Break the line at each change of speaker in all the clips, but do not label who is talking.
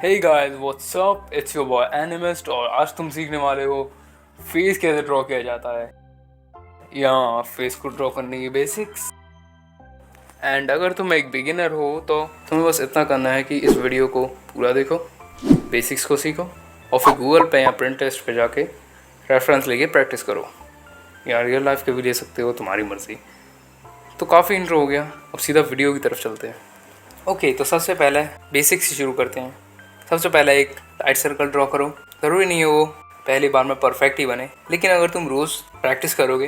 Hey guys what's up, it's your boy Animist और आज तुम सीखने वाले हो फेस कैसे ड्रॉ किया जाता है या फेस को ड्रॉ करने की बेसिक्स। एंड अगर तुम एक बिगिनर हो तो तुम्हें बस इतना करना है कि इस वीडियो को पूरा देखो, बेसिक्स को सीखो और फिर गूगल पे या प्रिंटेस्ट पे जाके रेफरेंस लेके प्रैक्टिस करो या रियल लाइफ के भी ले सकते हो, तुम्हारी मर्ज़ी। तो काफ़ी इंट्रो हो गया, अब सीधा वीडियो की तरफ चलते हैं। ओके, तो सबसे पहले बेसिक्स से शुरू करते हैं। सबसे पहले एक राइट सर्कल ड्रॉ करो। ज़रूरी नहीं है वो पहली बार में परफेक्ट ही बने, लेकिन अगर तुम रोज़ प्रैक्टिस करोगे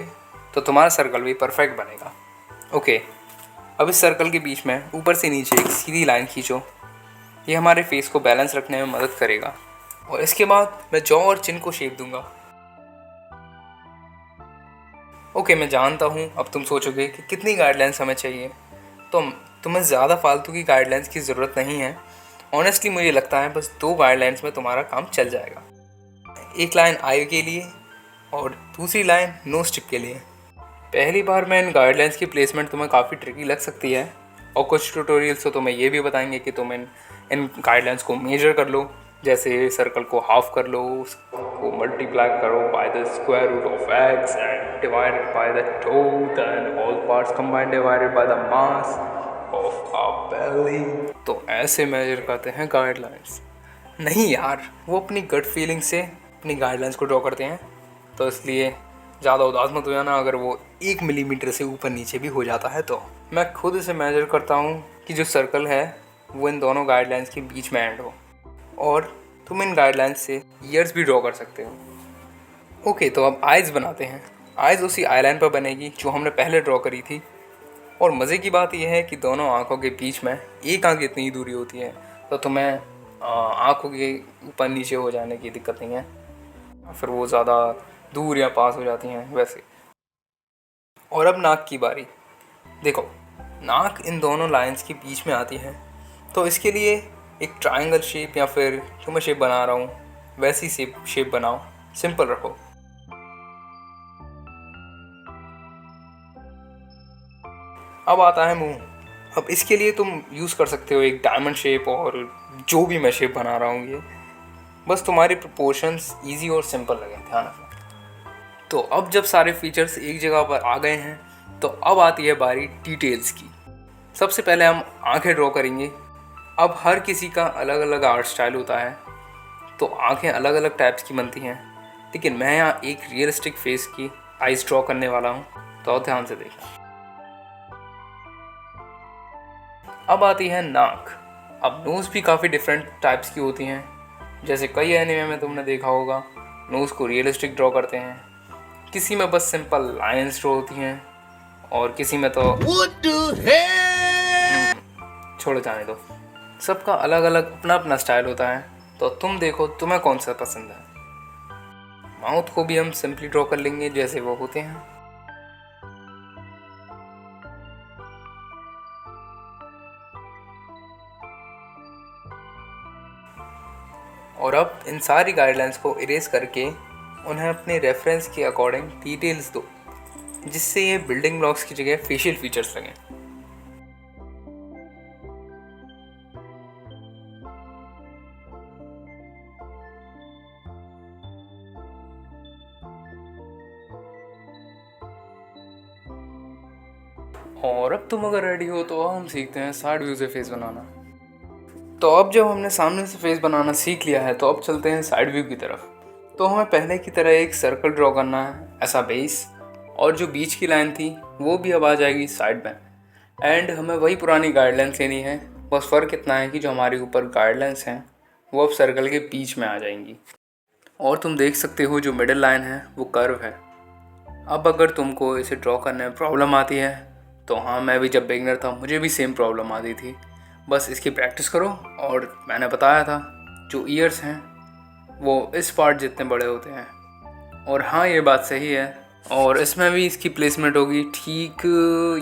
तो तुम्हारा सर्कल भी परफेक्ट बनेगा। ओके, अब इस सर्कल के बीच में ऊपर से नीचे एक सीधी लाइन खींचो। ये हमारे फेस को बैलेंस रखने में मदद करेगा। और इसके बाद मैं जॉ और चिन को शेप दूंगा। ओके, मैं जानता हूँ अब तुम सोचोगे कि कितनी गाइडलाइंस हमें चाहिए, तो तुम्हें ज़्यादा फालतू की गाइडलाइंस की ज़रूरत नहीं है। ऑनेस्टली मुझे लगता है बस 2 गाइडलाइंस में तुम्हारा काम चल जाएगा। एक लाइन आई के लिए और दूसरी लाइन नो स्टिप के लिए। पहली बार में इन गाइडलाइंस की प्लेसमेंट तुम्हें काफ़ी ट्रिकी लग सकती है और कुछ ट्यूटोरियल्स तो तुम्हें ये भी बताएंगे कि तुम इन गाइडलाइंस को मेजर कर लो। जैसे सर्कल को हाफ कर लो, उसको मल्टीप्लाई करो by the square root of x and divided by the tot and all parts combined divided by the mass of our belly. तो ऐसे मेजर करते हैं गाइडलाइंस। नहीं यार, वो अपनी गट फीलिंग से अपनी गाइडलाइंस को ड्रॉ करते हैं, तो इसलिए ज़्यादा उदास मत हो जाना अगर वो 1 मिलीमीटर से ऊपर नीचे भी हो जाता है। तो मैं खुद इसे मेजर करता हूँ कि जो सर्कल है वो इन दोनों गाइडलाइंस के बीच में एंड हो, और तुम इन गाइडलाइंस से ईयर्स भी ड्रॉ कर सकते हो। ओके, तो अब आइज़ बनाते हैं। आइज़ उसी आईलाइन पर बनेगी जो हमने पहले ड्रॉ करी थी। और मज़े की बात यह है कि दोनों आँखों के बीच में एक आँख इतनी दूरी होती है, तो तुम्हें आँखों के ऊपर नीचे हो जाने की दिक्कत नहीं है, फिर वो ज़्यादा दूर या पास हो जाती हैं वैसे। और अब नाक की बारी। देखो, नाक इन दोनों लाइंस के बीच में आती है, तो इसके लिए एक ट्रायंगल शेप या फिर जो मैं शेप बना रहा हूँ वैसी शेप बनाओ, सिंपल रखो। अब आता है मुंह। अब इसके लिए तुम यूज़ कर सकते हो एक डायमंड शेप और जो भी मैं शेप बना रहा हूँ, ये बस तुम्हारी प्रोपोर्शंस इजी और सिंपल लगे, ध्यान रखना। तो अब जब सारे फीचर्स एक जगह पर आ गए हैं, तो अब आती है बारी डिटेल्स की। सबसे पहले हम आंखें ड्रॉ करेंगे। अब हर किसी का अलग अलग आर्ट स्टाइल होता है, तो आंखें अलग अलग टाइप्स की बनती हैं, लेकिन मैं यहाँ एक रियलिस्टिक फेस की आइज ड्रॉ करने वाला हूँ, तो ध्यान से देखना। अब आती है नाक। अब नोज़ भी काफ़ी डिफरेंट टाइप्स की होती हैं। जैसे कई एनिमे में तुमने देखा होगा, नोज़ को रियलिस्टिक ड्रॉ करते हैं, किसी में बस सिंपल लाइंस ड्रॉ होती हैं और किसी में तो छोड़ जाने दो। सबका अलग अलग अपना अपना स्टाइल होता है, तो तुम देखो तुम्हें कौन सा पसंद है। माउथ को भी हम सिंपली ड्रॉ कर लेंगे जैसे वो होते हैं। और अब इन सारी गाइडलाइंस को इरेज करके उन्हें अपने रेफरेंस के अकॉर्डिंग डिटेल्स दो, जिससे ये बिल्डिंग ब्लॉक्स की जगह फेशियल फीचर्स लगें। और अब तुम अगर रेडी हो तो हम सीखते हैं साइड व्यू से फेस बनाना। तो अब जब हमने सामने से फेस बनाना सीख लिया है, तो अब चलते हैं साइड व्यू की तरफ। तो हमें पहले की तरह एक सर्कल ड्रॉ करना है, ऐसा बेस, और जो बीच की लाइन थी वो भी अब आ जाएगी साइड में। एंड हमें वही पुरानी गाइडलाइंस लेनी है, बस फ़र्क इतना है कि जो हमारे ऊपर गाइडलाइंस हैं वो अब सर्कल के बीच में आ जाएंगी। और तुम देख सकते हो जो मिडिल लाइन है वो कर्व है। अब अगर तुमको इसे ड्रॉ करने में प्रॉब्लम आती है, तो हाँ, मैं भी जब बिगिनर था मुझे भी सेम प्रॉब्लम आती थी। बस इसकी प्रैक्टिस करो। और मैंने बताया था जो ईयर्स हैं वो इस पार्ट जितने बड़े होते हैं, और हाँ ये बात सही है। और इसमें भी इसकी प्लेसमेंट होगी ठीक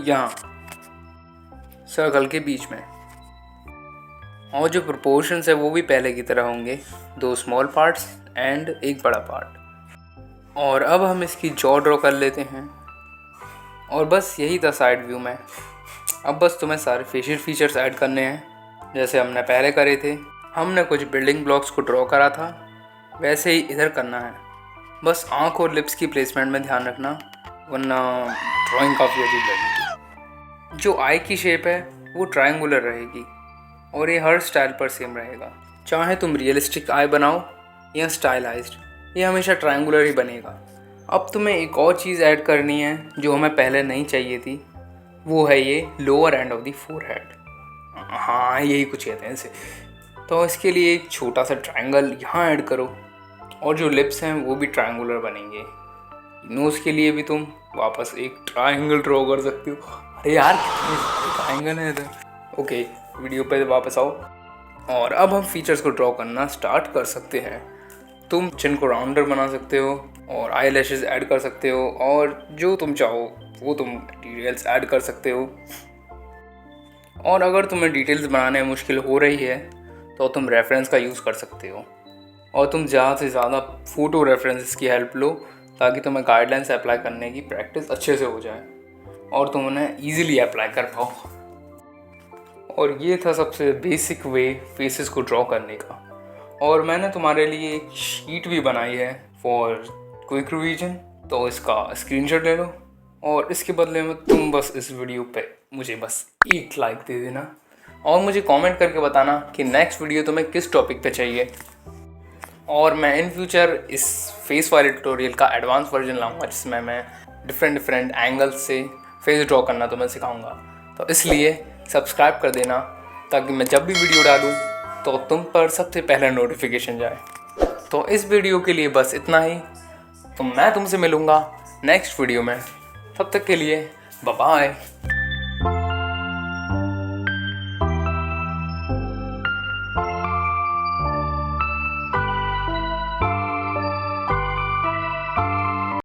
यहाँ सर्कल के बीच में। और जो प्रोपोर्शंस है वो भी पहले की तरह होंगे, 2 स्मॉल पार्ट्स एंड एक बड़ा पार्ट। और अब हम इसकी जॉ ड्रॉ कर लेते हैं, और बस यही था साइड व्यू में। अब बस तुम्हें सारे फेशियल फीचर्स ऐड करने हैं जैसे हमने पहले करे थे। हमने कुछ बिल्डिंग ब्लॉक्स को ड्रॉ करा था, वैसे ही इधर करना है। बस आँख और लिप्स की प्लेसमेंट में ध्यान रखना, वरना ड्राइंग काफ़ी अजीब लगेगी। जो आई की शेप है वो ट्रायंगुलर रहेगी और ये हर स्टाइल पर सेम रहेगा। चाहे तुम रियलिस्टिक आई बनाओ या स्टाइलाइज्ड, ये हमेशा ट्रायंगुलर ही बनेगा। अब तुम्हें एक और चीज़ ऐड करनी है जो हमें पहले नहीं चाहिए थी, वो है ये lower end of the forehead. हाँ, यही कुछ कहते हैं इसे। तो इसके लिए एक छोटा सा ट्रायंगल यहाँ ऐड करो और जो लिप्स हैं वो भी ट्रायंगुलर बनेंगे। नोज़ के लिए भी तुम वापस एक ट्रायंगल ड्रॉ कर सकते हो। अरे यार, ट्रायंगल है इधर। ओके, वीडियो पे वापस आओ और अब हम फीचर्स को ड्रॉ करना स्टार्ट कर सकते हैं। तुम चिन को राउंडर बना सकते हो और आई लैशेज़ ऐड कर सकते हो और जो तुम चाहो वो तुम डिटेल्स ऐड कर सकते हो। और अगर तुम्हें डिटेल्स बनाने में मुश्किल हो रही है तो तुम रेफरेंस का यूज़ कर सकते हो और तुम ज़्यादा से ज़्यादा फ़ोटो रेफरेंसेस की हेल्प लो ताकि तुम्हें गाइडलाइंस अप्लाई करने की प्रैक्टिस अच्छे से हो जाए और तुम उन्हें ईजिली अप्लाई कर पाओ। और ये था सबसे बेसिक वे फेसेस को ड्रॉ करने का। और मैंने तुम्हारे लिए एक शीट भी बनाई है फॉर क्विक रिवीजन, तो इसका स्क्रीनशॉट ले लो और इसके बदले में तुम बस इस वीडियो पे मुझे बस एक लाइक दे देना और मुझे कमेंट करके बताना कि नेक्स्ट वीडियो तुम्हें किस टॉपिक पे चाहिए। और मैं इन फ्यूचर इस फेस वाले ट्यूटोरियल का एडवांस वर्जन लाऊंगा जिसमें मैं डिफरेंट एंगल्स से फेस ड्रॉ करना तुम्हें सिखाऊंगा। तो इसलिए सब्सक्राइब कर देना ताकि मैं जब भी वीडियो डालूँ तो तुम पर सबसे पहले नोटिफिकेशन जाए। तो इस वीडियो के लिए बस इतना ही। तो मैं तुमसे मिलूँगा नेक्स्ट वीडियो में। तब तक के लिए बाय बाय।